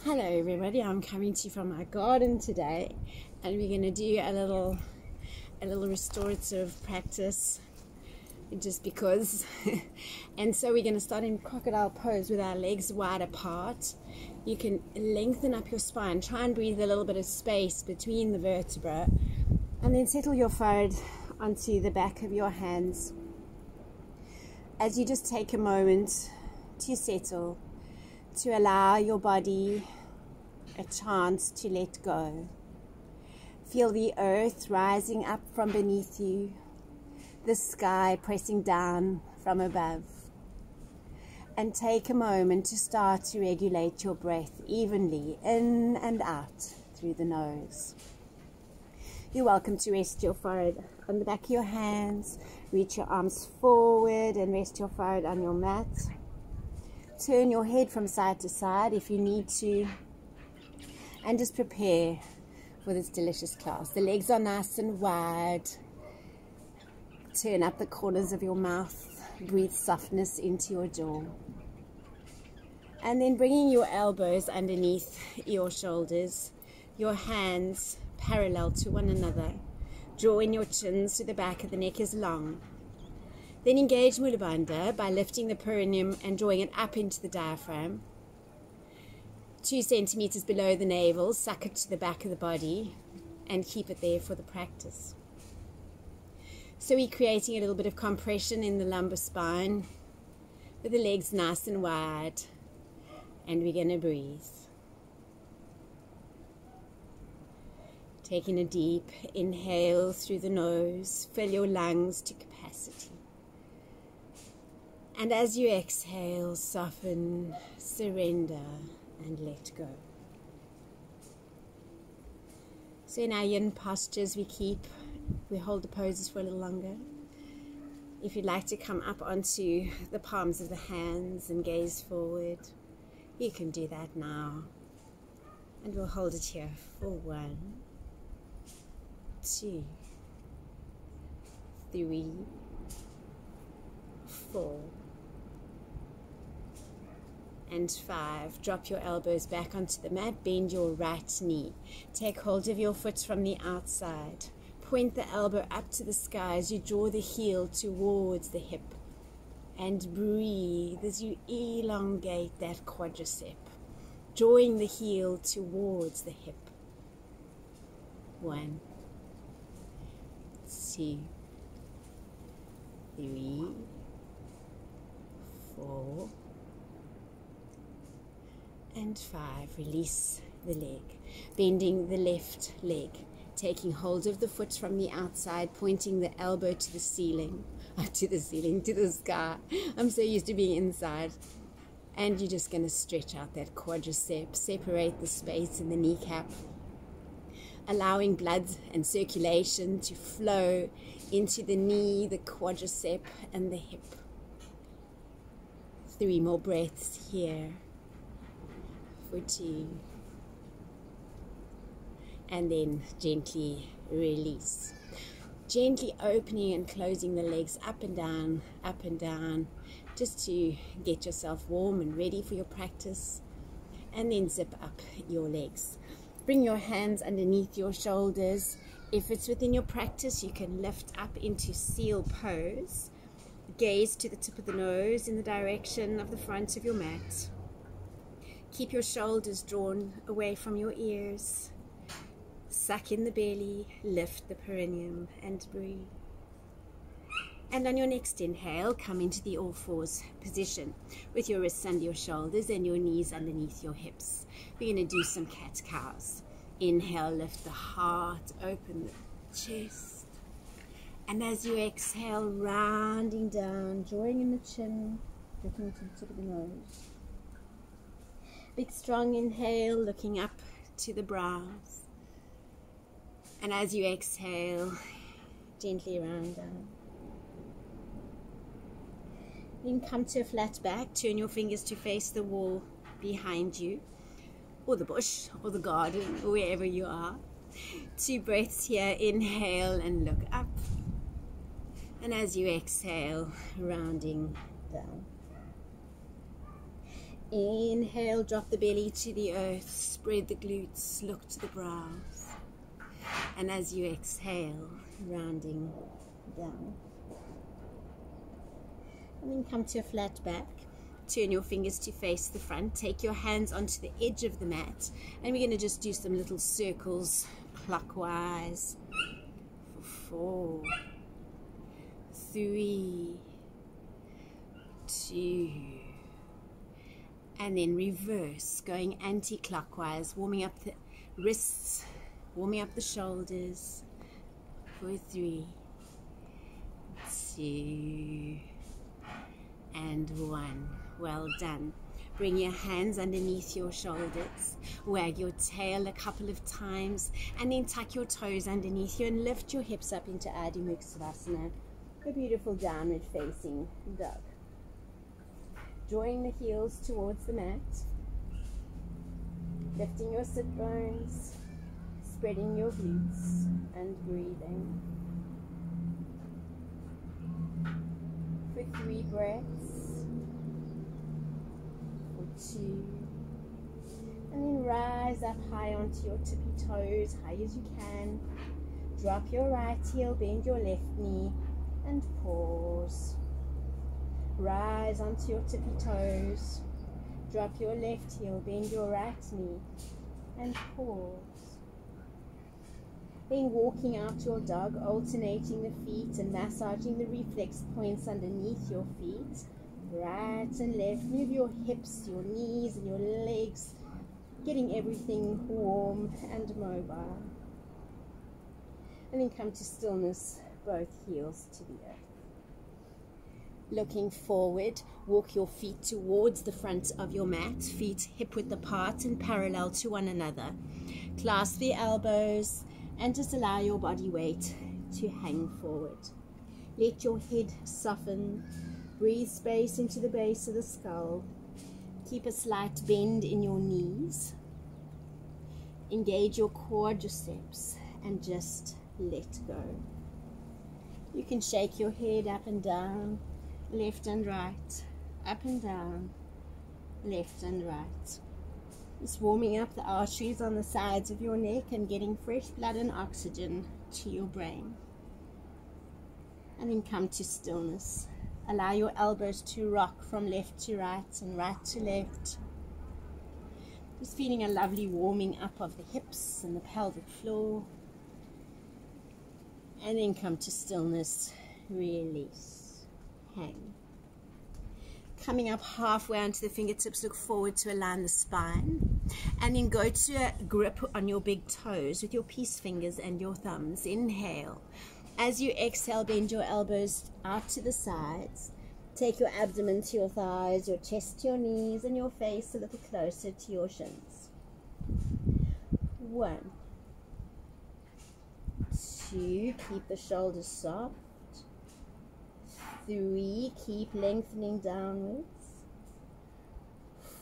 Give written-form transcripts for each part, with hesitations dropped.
Hello everybody, I'm coming to you from my garden today, and we're going to do a little restorative practice just because. And so we're going to start in crocodile pose with our legs wide apart. You can lengthen up your spine, try and breathe a little bit of space between the vertebrae, and then settle your forehead onto the back of your hands as you just take a moment to settle, to allow your body a chance to let go. Feel the earth rising up from beneath you, the sky pressing down from above. And take a moment to start to regulate your breath evenly in and out through the nose. You're welcome to rest your forehead on the back of your hands, reach your arms forward and rest your forehead on your mat. Turn your head from side to side if you need to, and just prepare for this delicious class. The legs are nice and wide. Turn up the corners of your mouth. Breathe softness into your jaw. And then bringing your elbows underneath your shoulders, your hands parallel to one another. Drawing your chins so the back of the neck is long. Then engage Mula Bandha by lifting the perineum and drawing it up into the diaphragm. 2 centimeters below the navel, suck it to the back of the body and keep it there for the practice. So we're creating a little bit of compression in the lumbar spine with the legs nice and wide, and we're going to breathe. Taking a deep inhale through the nose, fill your lungs to capacity. And as you exhale, soften, surrender, and let go. So in our yin postures we hold the poses for a little longer. If you'd like to come up onto the palms of the hands and gaze forward, you can do that now. And we'll hold it here for 1, 2, 3, 4, and 5. Drop your elbows back onto the mat. Bend your right knee. Take hold of your foot from the outside. Point the elbow up to the sky as you draw the heel towards the hip. And breathe as you elongate that quadricep, drawing the heel towards the hip. 1, 2, 3, 4, and 5. Release the leg, bending the left leg, taking hold of the foot from the outside, pointing the elbow to the ceiling, to the sky. I'm so used to being inside. And you're just going to stretch out that quadricep, separate the space in the kneecap, allowing blood and circulation to flow into the knee, the quadricep, and the hip. 3 more breaths here. For 2, and then gently release, gently opening and closing the legs up and down, just to get yourself warm and ready for your practice. And then zip up your legs. Bring your hands underneath your shoulders. If it's within your practice, you can lift up into seal pose. Gaze to the tip of the nose in the direction of the front of your mat. Keep your shoulders drawn away from your ears. Suck in the belly, lift the perineum, and breathe. And on your next inhale, come into the all-fours position with your wrists under your shoulders and your knees underneath your hips. We're going to do some cat-cows. Inhale, lift the heart, open the chest. And as you exhale, rounding down, drawing in the chin, looking to the tip of the nose. Big strong inhale, looking up to the brows. And as you exhale, gently round down. Then come to a flat back, turn your fingers to face the wall behind you, or the bush, or the garden, or wherever you are. 2 breaths here, inhale and look up. And as you exhale, rounding down. Inhale, drop the belly to the earth, spread the glutes, look to the brows. And as you exhale, rounding down. And then come to a flat back. Turn your fingers to face the front. Take your hands onto the edge of the mat. And we're going to just do some little circles clockwise. 4, 3, 2, and then reverse, going anti-clockwise, warming up the wrists, warming up the shoulders. 4, 3, 2, and 1. Well done. Bring your hands underneath your shoulders, wag your tail a couple of times, and then tuck your toes underneath you and lift your hips up into Adho Mukha Svanasana, a beautiful downward facing dog. Drawing the heels towards the mat, lifting your sit bones, spreading your glutes, and breathing. For 3 breaths. 2, and then rise up high onto your tippy toes, high as you can. Drop your right heel, bend your left knee, and pause. Rise onto your tippy toes. Drop your left heel, bend your right knee, and pause. Then walking out your dog, alternating the feet and massaging the reflex points underneath your feet. Right and left, move your hips, your knees and your legs, getting everything warm and mobile. And then come to stillness, both heels to the earth. Looking forward, walk your feet towards the front of your mat, feet hip-width apart and parallel to one another. Clasp the elbows and just allow your body weight to hang forward. Let your head soften. Breathe space into the base of the skull. Keep a slight bend in your knees. Engage your quadriceps and just let go. You can shake your head up and down, left and right, up and down, left and right. Just warming up the arteries on the sides of your neck and getting fresh blood and oxygen to your brain. And then come to stillness. Allow your elbows to rock from left to right and right to left. Just feeling a lovely warming up of the hips and the pelvic floor. And then come to stillness, release, hang. Coming up halfway onto the fingertips, look forward to align the spine. And then go to a grip on your big toes with your peace fingers and your thumbs. Inhale. As you exhale, bend your elbows out to the sides. Take your abdomen to your thighs, your chest to your knees, and your face a little closer to your shins. 1, 2, keep the shoulders soft. 3, keep lengthening downwards.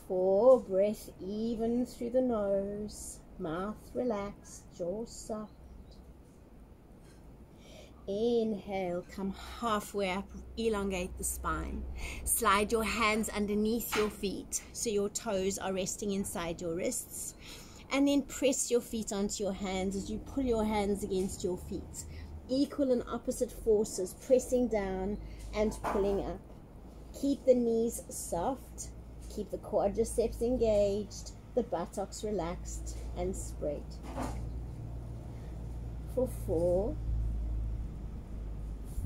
4, breath even through the nose, mouth relaxed, jaw soft. Inhale, come halfway up, elongate the spine. Slide your hands underneath your feet so your toes are resting inside your wrists. And then press your feet onto your hands as you pull your hands against your feet. Equal and opposite forces, pressing down and pulling up. Keep the knees soft, keep the quadriceps engaged, the buttocks relaxed and spread. For 4,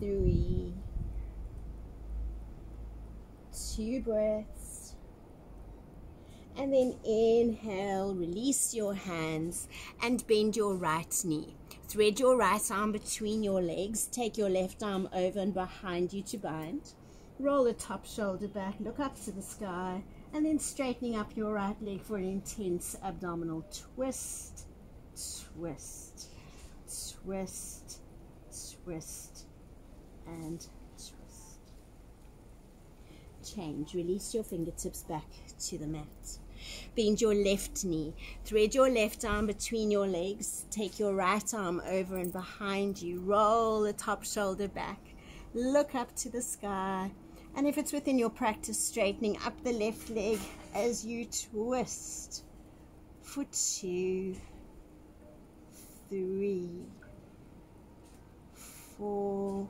3, 2 breaths, and then inhale, release your hands and bend your right knee. Thread your right arm between your legs, take your left arm over and behind you to bind. Roll the top shoulder back, look up to the sky, and then straightening up your right leg for an intense abdominal twist, twist, twist, twist, and twist. Change. Release your fingertips back to the mat. Bend your left knee. Thread your left arm between your legs. Take your right arm over and behind you. Roll the top shoulder back. Look up to the sky. And if it's within your practice, straightening up the left leg as you twist. For 2, 3, 4,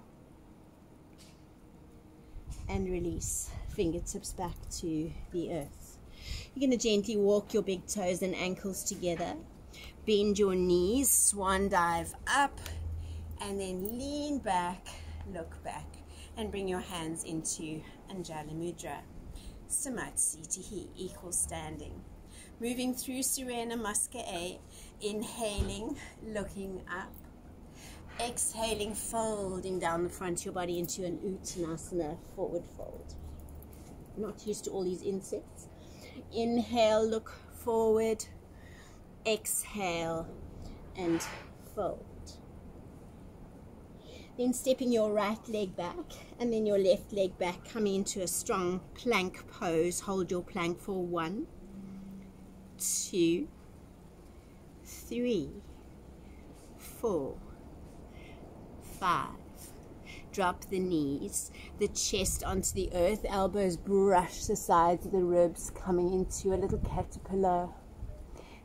and release. Fingertips back to the earth. You're going to gently walk your big toes and ankles together. Bend your knees, swan dive up, and then lean back, look back, and bring your hands into Anjali Mudra. Samadhi, equal standing. Moving through Surya Namaskar, inhaling, looking up. Exhaling, folding down the front of your body into an Uttanasana, forward fold. Not used to all these insects. Inhale, look forward. Exhale and fold. Then stepping your right leg back and then your left leg back, coming into a strong plank pose. Hold your plank for 1, 2, 3, 4, 5. Drop the knees, the chest onto the earth, elbows brush the sides of the ribs, coming into a little caterpillar.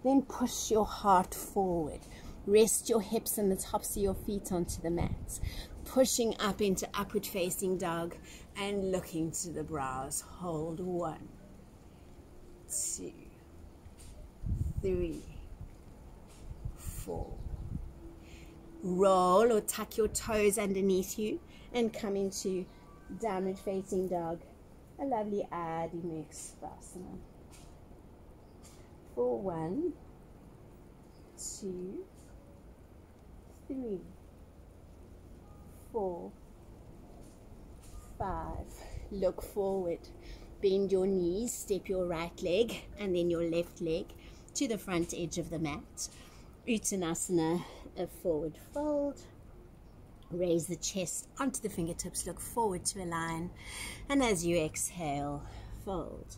Then push your heart forward. Rest your hips and the tops of your feet onto the mat. Pushing up into upward facing dog and looking to the brows. Hold 1, 2, 3, 4. Roll or tuck your toes underneath you and come into downward facing dog. A lovely Adi Mukha Svanasana. For 1, 2, 3, 4, 5. Look forward. Bend your knees, step your right leg and then your left leg to the front edge of the mat. Uttanasana, a forward fold. Raise the chest onto the fingertips, look forward to align, and as you exhale, fold.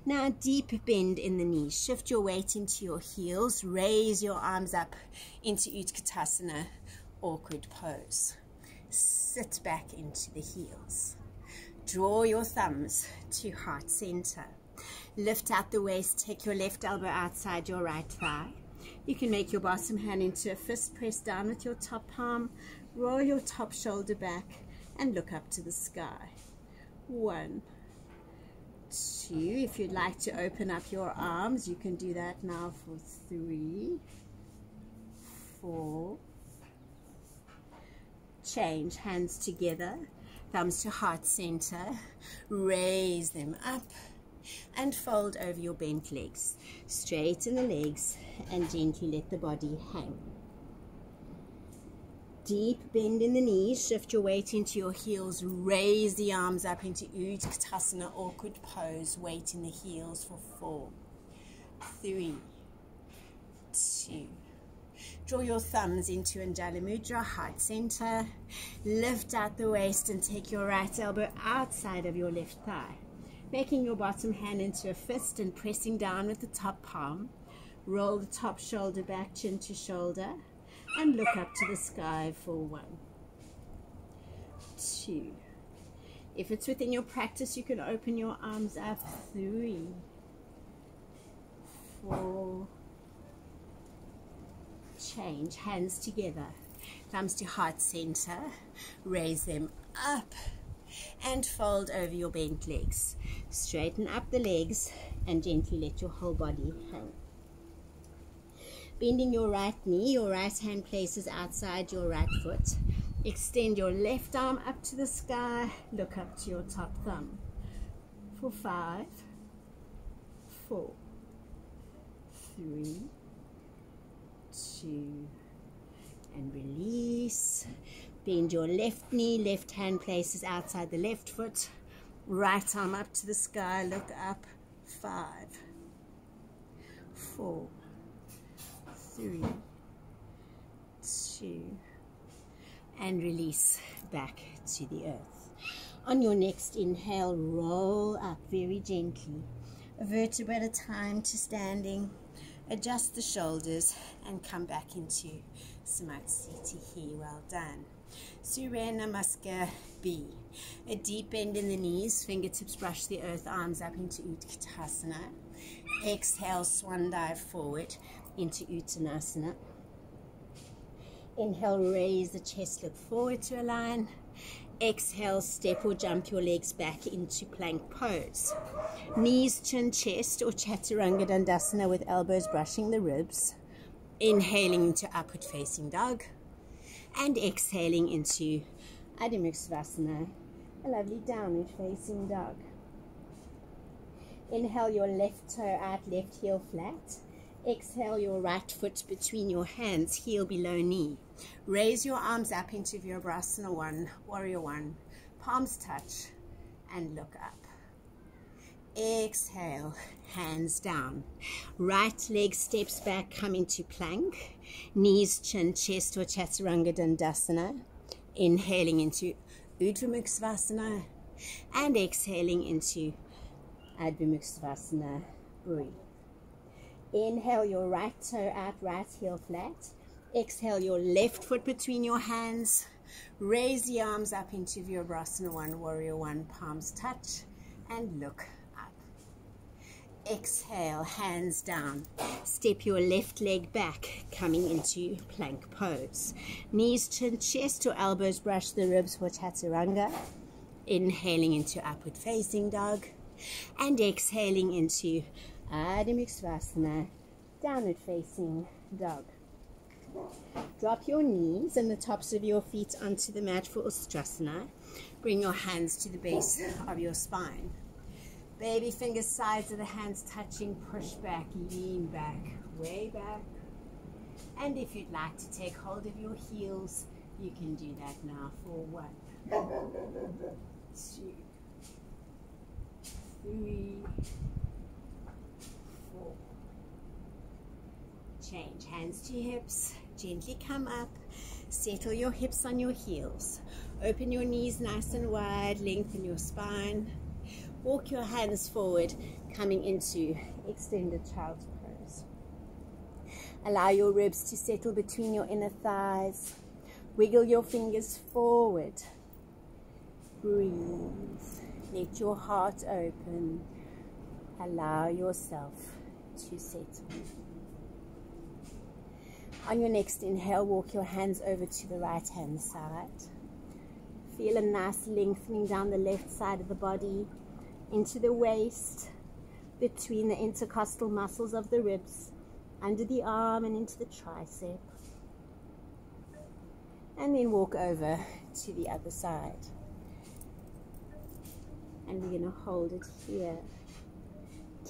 Now deep bend in the knees, shift your weight into your heels, raise your arms up into Utkatasana, awkward pose. Sit back into the heels. Draw your thumbs to heart center. Lift out the waist, take your left elbow outside your right thigh. You can make your bottom hand into a fist, press down with your top palm, roll your top shoulder back and look up to the sky. 1, 2. If you'd like to open up your arms, you can do that now for 3, 4. Change, hands together, thumbs to heart center, raise them up and fold over your bent legs. Straighten the legs and gently let the body hang. Deep bend in the knees, shift your weight into your heels, raise the arms up into Utkatasana, awkward pose, weight in the heels for 4, 3, 2. Draw your thumbs into Anjali Mudra, heart center. Lift out the waist and take your right elbow outside of your left thigh. Making your bottom hand into a fist and pressing down with the top palm. Roll the top shoulder back, chin to shoulder, and look up to the sky for 1, 2. If it's within your practice, you can open your arms up. 3, 4. Change, hands together, thumbs to heart center, raise them up and fold over your bent legs. Straighten up the legs and gently let your whole body hang. Bending your right knee, your right hand places outside your right foot. Extend your left arm up to the sky, look up to your top thumb. For 5, 4, 3, 2, and release. Bend your left knee, left hand places outside the left foot. Right arm up to the sky, look up. 5, 4, 3, 2, and release back to the earth. On your next inhale, roll up very gently, a vertebra at a time to standing. Adjust the shoulders and come back into Samadhi. Well done. Surya Namaskar B. A deep bend in the knees, fingertips brush the earth, arms up into Utkatasana. Exhale, swan dive forward into Uttanasana. Inhale, raise the chest, look forward to a line. Exhale, step or jump your legs back into plank pose. Knees, chin, chest, or Chaturanga Dandasana with elbows brushing the ribs. Inhaling into upward facing dog. And exhaling into Adho Mukha Svanasana, a lovely downward facing dog. Inhale your left toe out, left heel flat. Exhale your right foot between your hands, heel below knee. Raise your arms up into Virabhadrasana 1, Warrior 1. Palms touch and look up. Exhale, hands down. Right leg steps back, come into plank. Knees, chin, chest or Chaturanga Dandasana. Inhaling into Urdhva Mukha Svanasana and exhaling into Adho Mukha Svanasana. Breathe. Inhale your right toe out, right heel flat. Exhale your left foot between your hands. Raise the arms up into Virabhadrasana 1, Warrior 1. Palms touch and look up. Exhale, hands down. Step your left leg back, coming into plank pose. Knees, chin, chest or elbows brush the ribs for Chaturanga. Inhaling into upward facing dog. And exhaling into Adho Mukha Svanasana, downward facing dog. Drop your knees and the tops of your feet onto the mat for Ustrasana. Bring your hands to the base of your spine. Baby fingers, sides of the hands touching, push back, lean back, way back. And if you'd like to take hold of your heels, you can do that now for 1, 2, 3, 4. Change hands to hips, gently come up, settle your hips on your heels. Open your knees nice and wide, lengthen your spine. Walk your hands forward, coming into extended child's pose. Allow your ribs to settle between your inner thighs. Wiggle your fingers forward. Breathe. Let your heart open. Allow yourself to settle. On your next inhale, walk your hands over to the right hand side. Feel a nice lengthening down the left side of the body, into the waist, between the intercostal muscles of the ribs, under the arm and into the tricep. And then walk over to the other side. And we're going to hold it here.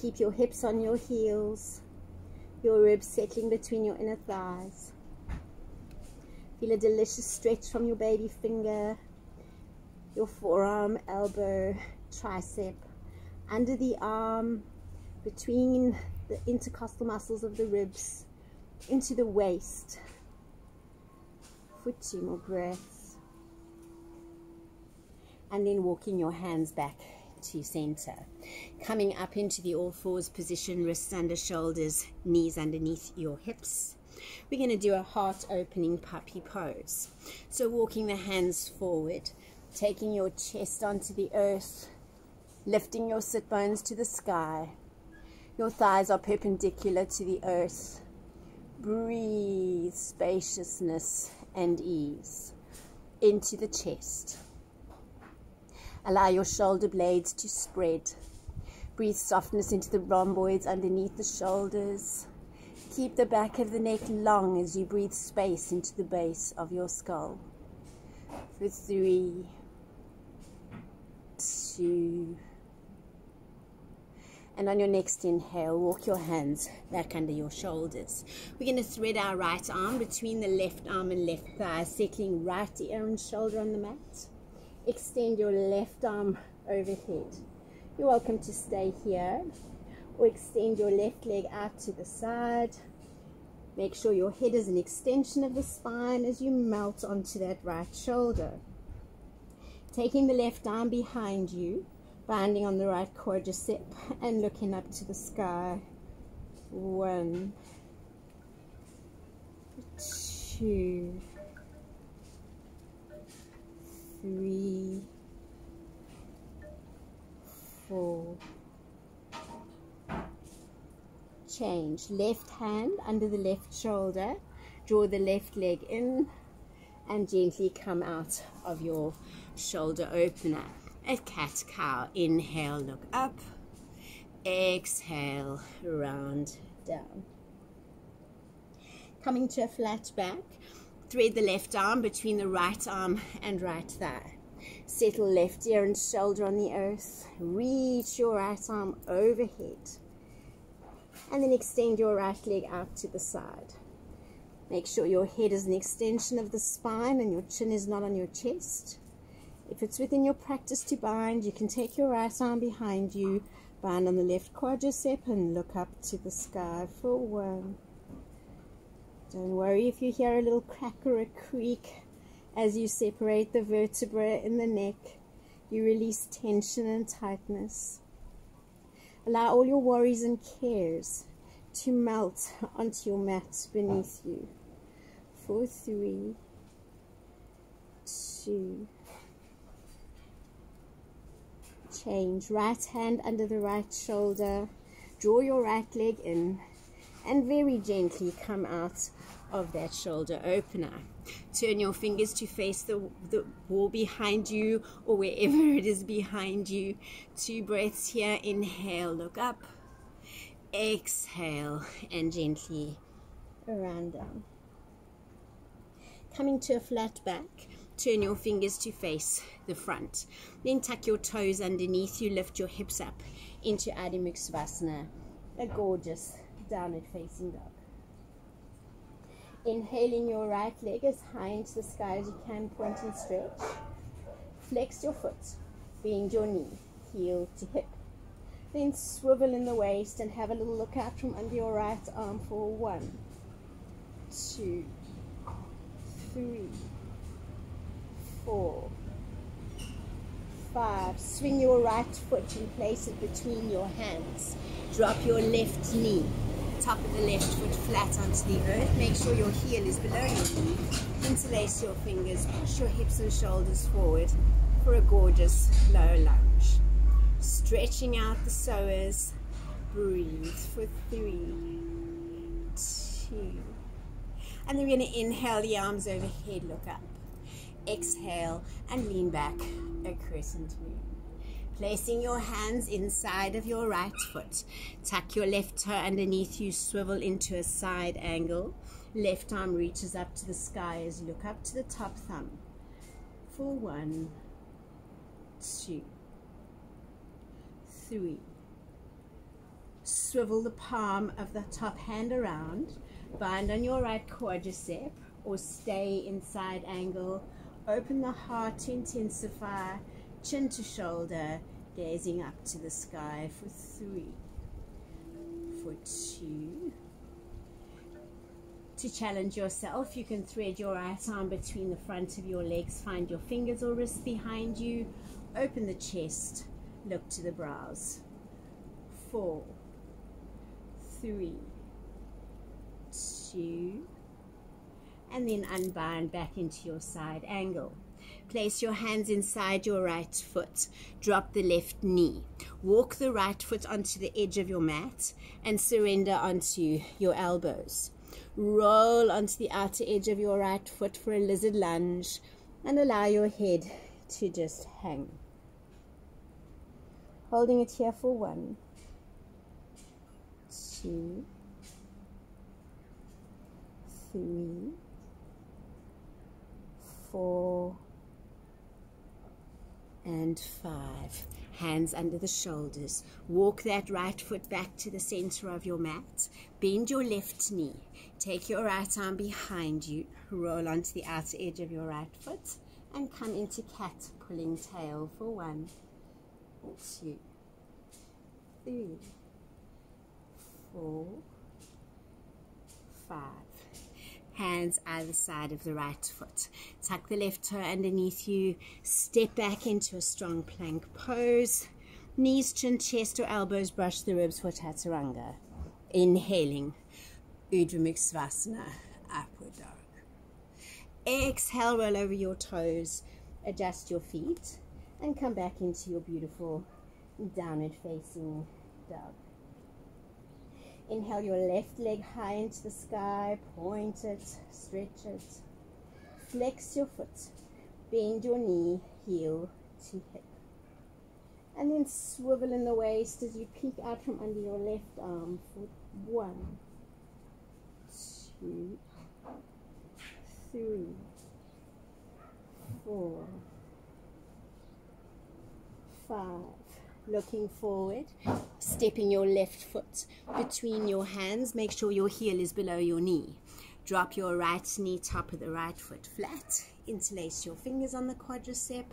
Keep your hips on your heels, your ribs settling between your inner thighs. Feel a delicious stretch from your baby finger, your forearm, elbow, tricep, under the arm, between the intercostal muscles of the ribs, into the waist. For 2 more breaths. And then walking your hands back to center. Coming up into the all fours position, wrists under shoulders, knees underneath your hips. We're going to do a heart opening puppy pose. So walking the hands forward, taking your chest onto the earth, lifting your sit bones to the sky. Your thighs are perpendicular to the earth. Breathe spaciousness and ease into the chest. Allow your shoulder blades to spread. Breathe softness into the rhomboids underneath the shoulders. Keep the back of the neck long as you breathe space into the base of your skull. For 3, 2, and on your next inhale, walk your hands back under your shoulders. We're going to thread our right arm between the left arm and left thigh, settling right ear and shoulder on the mat. Extend your left arm overhead. You're welcome to stay here, or extend your left leg out to the side. Make sure your head is an extension of the spine as you melt onto that right shoulder. Taking the left arm behind you, binding on the right quadricep and looking up to the sky. 1, 2, 3, 4. Change. Left hand under the left shoulder. Draw the left leg in and gently come out of your shoulder opener. A cat-cow. Inhale, look up. Exhale, round down. Coming to a flat back. Thread the left arm between the right arm and right thigh. Settle left ear and shoulder on the earth. Reach your right arm overhead. And then extend your right leg out to the side. Make sure your head is an extension of the spine and your chin is not on your chest. If it's within your practice to bind, you can take your right arm behind you, bind on the left quadricep and look up to the sky for 1. Don't worry if you hear a little crack or a creak as you separate the vertebrae in the neck. You release tension and tightness. Allow all your worries and cares to melt onto your mat beneath you. For 3, 2. Change. Right hand under the right shoulder. Draw your right leg in and very gently come out of that shoulder opener. Turn your fingers to face the wall behind you or wherever it is behind you. 2 breaths here. Inhale, look up. Exhale and gently around down. Coming to a flat back. Turn your fingers to face the front. Then tuck your toes underneath you. Lift your hips up into Adho Mukha Svanasana, a gorgeous downward facing dog. Inhaling your right leg as high into the sky as you can, point and stretch. Flex your foot, bend your knee, heel to hip. Then swivel in the waist and have a little look out from under your right arm for 1, 2, 3, 4, 5. Swing your right foot and place it between your hands. Drop your left knee. Top of the left foot flat onto the earth. Make sure your heel is below your knee. Interlace your fingers. Push your hips and shoulders forward for a gorgeous low lunge. Stretching out the psoas. Breathe for 3, 2. And then we're going to inhale the arms overhead, look up. Exhale and lean back, a crescent moon. Placing your hands inside of your right foot. Tuck your left toe underneath you, swivel into a side angle. Left arm reaches up to the sky as you look up to the top thumb. For 1, 2, 3. Swivel the palm of the top hand around. Bind on your right quadricep or stay in side angle. Open the heart to intensify. Chin to shoulder, gazing up to the sky for 3, for 2. To challenge yourself, you can thread your right arm between the front of your legs. Find your fingers or wrists behind you. Open the chest, look to the brows. 4, 3, 2. And then unbind back into your side angle. Place your hands inside your right foot. Drop the left knee. Walk the right foot onto the edge of your mat and surrender onto your elbows. Roll onto the outer edge of your right foot for a lizard lunge and allow your head to just hang. Holding it here for 1, 2, 3, 4, and 5. Hands under the shoulders. Walk that right foot back to the center of your mat. Bend your left knee. Take your right arm behind you. Roll onto the outer edge of your right foot and come into cat pulling tail for 1, 2, 3, 4, 5. Hands either side of the right foot. Tuck the left toe underneath you. Step back into a strong plank pose. Knees, chin, chest or elbows brush the ribs for Chaturanga. Inhaling, Adho Mukha Svanasana, upward dog. Exhale, roll over your toes. Adjust your feet and come back into your beautiful downward facing dog. Inhale your left leg high into the sky, point it, stretch it, flex your foot, bend your knee, heel to hip. And then swivel in the waist as you peek out from under your left arm for 1, 2, 3, 4, 5. Looking forward, stepping your left foot between your hands. Make sure your heel is below your knee. Drop your right knee, top of the right foot flat. Interlace your fingers on the quadricep.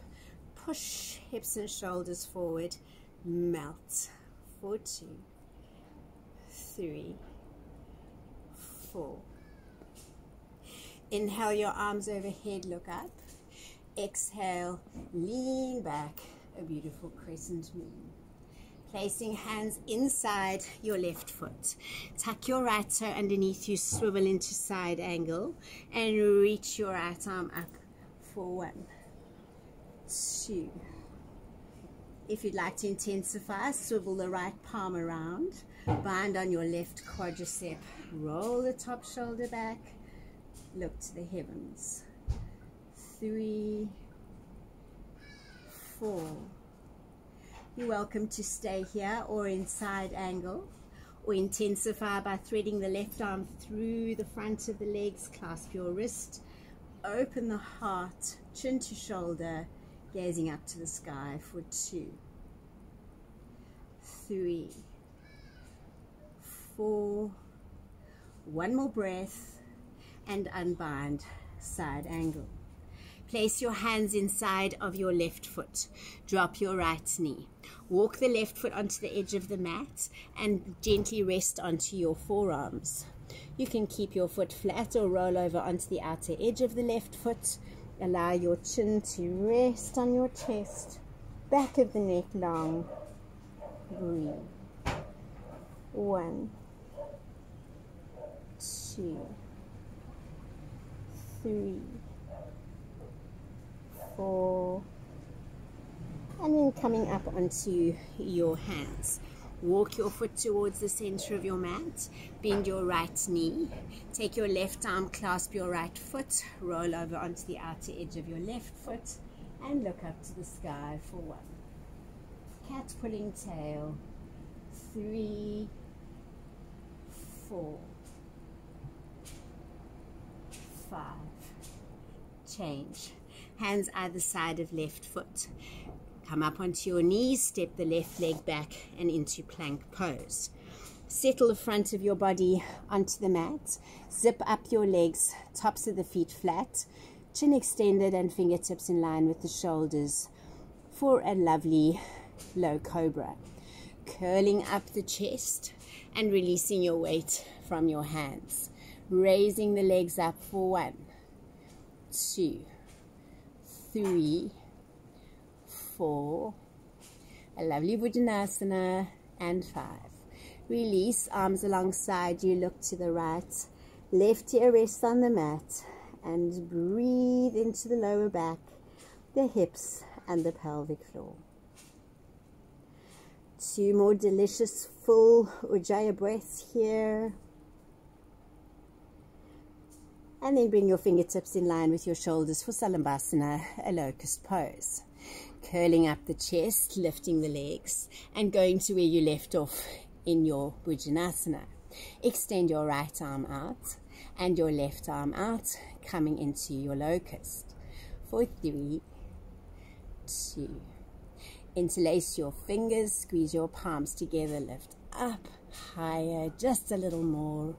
Push hips and shoulders forward. Melt. For 2, 3, 4. Inhale your arms overhead, look up. Exhale, lean back, a beautiful crescent moon. Placing hands inside your left foot. Tuck your right toe underneath you, swivel into side angle, and reach your right arm up for 1, 2. If you'd like to intensify, swivel the right palm around, bind on your left quadricep, roll the top shoulder back, look to the heavens. 3, 4. You're welcome to stay here or in side angle, or intensify by threading the left arm through the front of the legs. Clasp your wrist, open the heart, chin to shoulder, gazing up to the sky for 2, 3, 4. One more breath and unbind, side angle. Place your hands inside of your left foot. Drop your right knee. Walk the left foot onto the edge of the mat and gently rest onto your forearms. You can keep your foot flat or roll over onto the outer edge of the left foot. Allow your chin to rest on your chest, back of the neck long. Breathe. 1, 2, 3, 4, and then coming up onto your hands. Walk your foot towards the center of your mat, bend your right knee, take your left arm, clasp your right foot, roll over onto the outer edge of your left foot, and look up to the sky for 1. Cat pulling tail. 3, 4, 5. Change. Hands either side of left foot. Come up onto your knees, step the left leg back and into plank pose. Settle the front of your body onto the mat. Zip up your legs, tops of the feet flat, chin extended and fingertips in line with the shoulders for a lovely low cobra. Curling up the chest and releasing your weight from your hands. Raising the legs up for 1, 2, 3, 4, a lovely Bhujanasana, and 5. Release, arms alongside you, look to the right, left ear rests on the mat, and breathe into the lower back, the hips, and the pelvic floor. 2 more delicious full Ujjayi breaths here. And then bring your fingertips in line with your shoulders for Salambhasana, a locust pose. Curling up the chest, lifting the legs, and going to where you left off in your Bhujanasana. Extend your right arm out and your left arm out, coming into your locust. For 3, 2. Interlace your fingers, squeeze your palms together, lift up, higher, just a little more.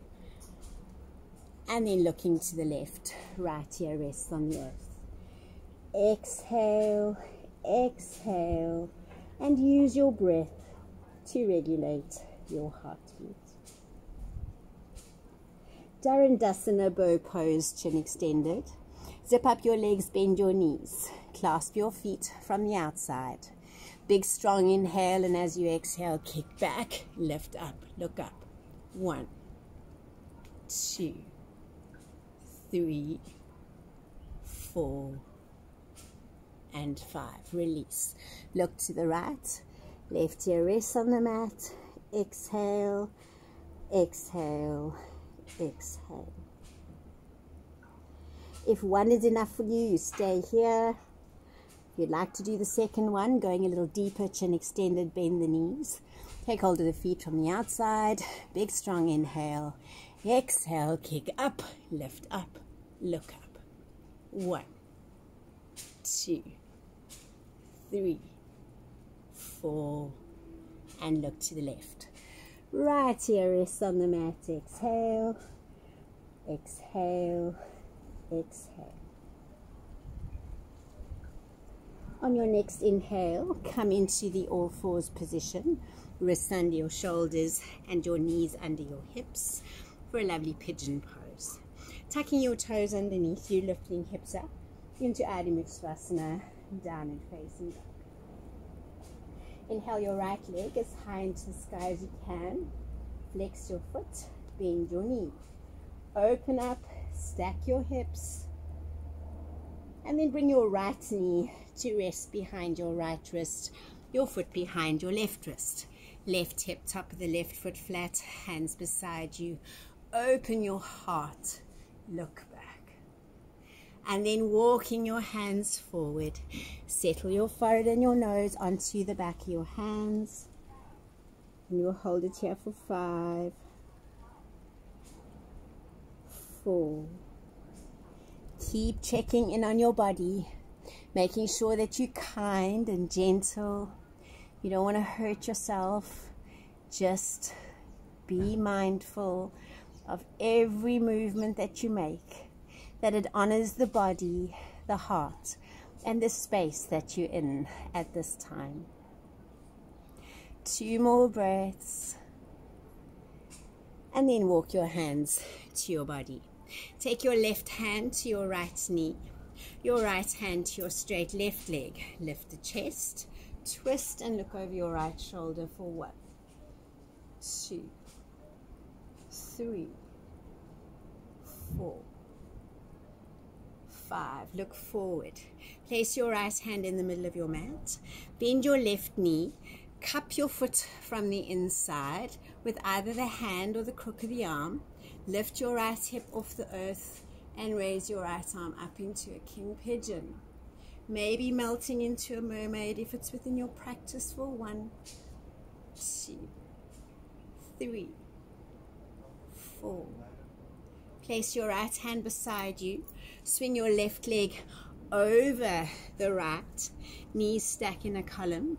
And then looking to the left, right ear rests on the earth. Exhale, exhale, and use your breath to regulate your heartbeat. Dharandasana, bow pose, chin extended. Zip up your legs, bend your knees. Clasp your feet from the outside. Big strong inhale, and as you exhale, kick back, lift up, look up. 1, 2, 3, 4, and 5. Release. Look to the right. Left ear rests on the mat. Exhale, exhale, exhale. If one is enough for you, you stay here. If you'd like to do the second one, going a little deeper, chin extended, bend the knees. Take hold of the feet from the outside. Big, strong inhale. Exhale, kick up, lift up, look up. 1, 2, 3, 4, and look to the left. Right ear rests on the mat. Exhale, exhale, exhale. On your next inhale, come into the all fours position. Wrists under your shoulders and your knees under your hips for a lovely pigeon pose. Tucking your toes underneath you, lifting hips up into Adho Mukha Svanasana, down and facing back. Inhale your right leg as high into the sky as you can. Flex your foot, bend your knee. Open up, stack your hips, and then bring your right knee to rest behind your right wrist, your foot behind your left wrist. Left hip, top of the left foot flat, hands beside you. Open your heart, look back. And then walking your hands forward. Settle your forehead and your nose onto the back of your hands. And you'll hold it here for 5, 4. Keep checking in on your body, making sure that you're kind and gentle. You don't want to hurt yourself. Just be mindful of every movement that you make, that it honors the body, the heart, and the space that you're in at this time. 2 more breaths, and then walk your hands to your body. Take your left hand to your right knee, your right hand to your straight left leg. Lift the chest, twist and look over your right shoulder for 1, 2, 3, 4, 5. Look forward. Place your right hand in the middle of your mat. Bend your left knee. Cup your foot from the inside with either the hand or the crook of the arm. Lift your right hip off the earth and raise your right arm up into a king pigeon. Maybe melting into a mermaid if it's within your practice for 1, 2, 3, 4. Place your right hand beside you. Swing your left leg over the right. Knees stack in a column.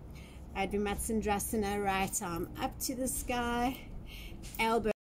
Adho Mukha Svanasana, right arm up to the sky. Elbow